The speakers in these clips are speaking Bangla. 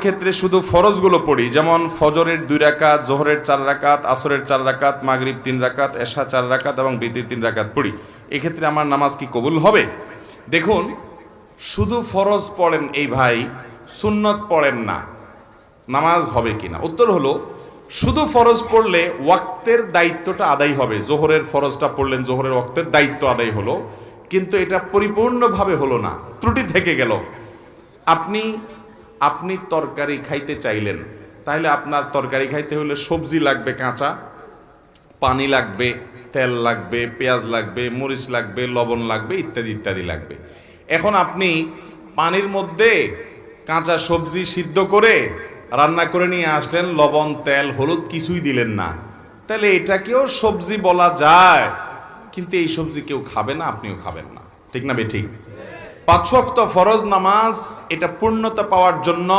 ক্ষেত্রে শুধু ফরজগুলো পড়ি, যেমন ফজরের 2 রাকাত, জোহরের 4 রাকাত, আসরের 4 রাকাত, মাগরিব 3 রাকাত, এশা 4 রাকাত এবং বিতির 3 রাকাত পড়ি, এক্ষেত্রে আমার নামাজ কি কবুল হবে? দেখুন, শুধু ফরজ পড়েন এই ভাই, সুন্নত পড়েন না, নামাজ হবে কিনা? উত্তর হলো, শুধু ফরজ পড়লে ওয়াক্তের দায়িত্বটা আদায় হবে। জোহরের ফরজটা পড়লেন, জোহরের ওয়াক্তের দায়িত্ব আদায় হলো, কিন্তু এটা পরিপূর্ণভাবে হলো না, ত্রুটি থেকে গেল। আপনি তরকারি খাইতে চাইলেন, তাহলে আপনার তরকারি খাইতে হলে সবজি লাগবে কাঁচা, পানি লাগবে, তেল লাগবে, পেঁয়াজ লাগবে, মরিচ লাগবে, লবণ লাগবে, ইত্যাদি ইত্যাদি লাগবে। এখন আপনি পানির মধ্যে কাঁচা সবজি সিদ্ধ করে রান্না করে নিয়ে আসলেন, লবণ, তেল, হলুদ কিছুই দিলেন না, তাহলে এটাকেও সবজি বলা যায়, কিন্তু এই সবজি কেউ খাবে না, আপনিও খাবেন না, ঠিক না বেঠিক? 5 ওয়াক্ত ফরজ নামাজ এটা পূর্ণতা পাওয়ার জন্য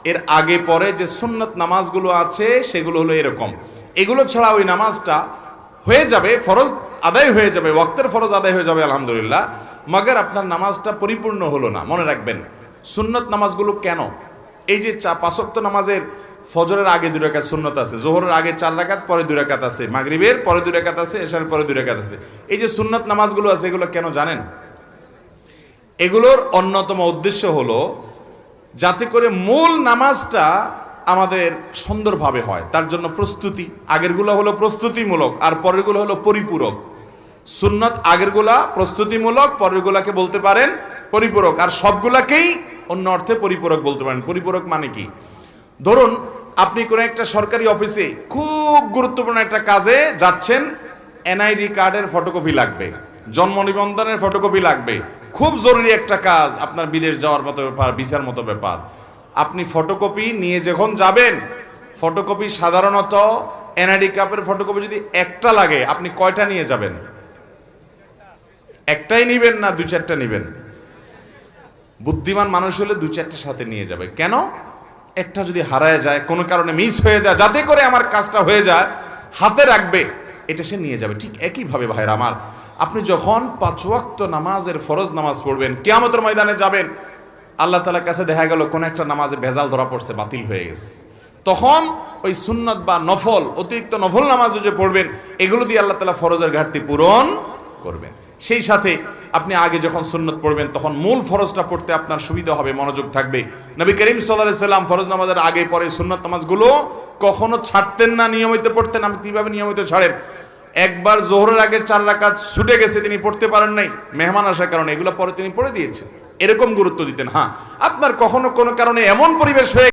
এর আগে পরে যে সুন্নত নামাজগুলো আছে সেগুলো হলো এরকম। এগুলো ছাড়া ওই নামাজটা হয়ে যাবে, ফরজ আদায় হয়ে যাবে, ওয়াক্তের ফরজ আদায় হয়ে যাবে আলহামদুলিল্লাহ, মগর আপনার নামাজটা পরিপূর্ণ হলো না। মনে রাখবেন, সুন্নত নামাজগুলো কেন, এই যে 5 ওয়াক্ত নামাজের ফজরের আগে 2 রাকাত সুন্নত আছে, জোহরের আগে 4 রাকাত, পরে 2 রাকাত আছে, মাগরিবের পরে 2 রাকাত আছে, এশার পরে 2 রাকাত আছে, এই যে সুন্নত নামাজগুলো আছে এগুলো কেন জানেন? এগুলোর অন্যতম উদ্দেশ্য হলো যাতে করে মূল নামাজটা আমাদের সুন্দরভাবে হয়, তার জন্য প্রস্তুতি। আগেরগুলো হলো প্রস্তুতিমূলক আর পরেরগুলো হলো পরিপূরক। সুন্নত আগেরগুলা প্রস্তুতিমূলক, পরেরগুলাকে বলতে পারেন পরিপূরক, আর সবগুলাকেই অন্য অর্থে পরিপূরক বলতে পারেন। পরিপূরক মানে কি? ধরুন আপনি কোনো একটা সরকারি অফিসে খুব গুরুত্বপূর্ণ একটা কাজে যাচ্ছেন, এনআইডি কার্ডের ফটোকপি লাগবে, জন্ম নিবন্ধনের ফটোকপি লাগবে, খুব জরুরি একটা কাজ, আপনার বিদেশ যাওয়ার মতো ব্যাপার, ভিসার মতো ব্যাপার। আপনি ফটোকপি নিয়ে যখন যাবেন, ফটোকপি সাধারণত এনআইডি কার্ডের ফটোকপি যদি একটা লাগে, আপনি কয়টা নিয়ে যাবেন? একটাই নিবেন না 2-4টা নিবেন? বুদ্ধিমান মানুষ হলে 2-4টা সাথে নিয়ে যাবে। কেন? একটা যদি হারায় যায়, কোনো কারণে মিস হয়ে যায়, যাতে করে আমার কাজটা হয়ে যায়, হাতে রাখবে, এটা সে নিয়ে যাবে। ঠিক একইভাবে ভাইরা আমার, আপনি যখন 5 ওয়াক্ত নামাজের ফরজ নামাজ পড়বেন, কিয়ামতের ময়দানে যাবেন, আল্লাহ তাআলার কাছে দেখা গেল কোন একটা নামাজে ভেজাল ধরা পড়ছে, বাতিল হয়ে গেছে, তখন ওই সুন্নত বা নফল, অতিরিক্ত নফল নামাজ যে পড়বেন, এগুলো দিয়ে আল্লাহ তাআলা ফরজের ঘাটতি পূরণ করবেন। সেই সাথে আপনি আগে যখন সুন্নত পড়বেন, তখন মূল ফরজটা পড়তে আপনার সুবিধা হবে, মনোযোগ থাকবে। নবী করিম সাল্লাল্লাহু আলাইহি সাল্লাম ফরজ নামাজের আগে পরে সুন্নত নামাজগুলো কখনো ছাড়তেন না, নিয়মিত পড়তেন। আপনি কিভাবে নিয়মিত ছাড়েন? একবার জোহরের আগে 4 রাকাত ছুটে গেছে, তিনি পড়তে পারেন নাই মেহমান আসার কারণে, এগুলো পরে তিনি পড়ে দিয়েছেন, এরকম গুরুত্ব দিতেন। হ্যাঁ, আপনার কখনো কোনো কারণে এমন পরিবেশ হয়ে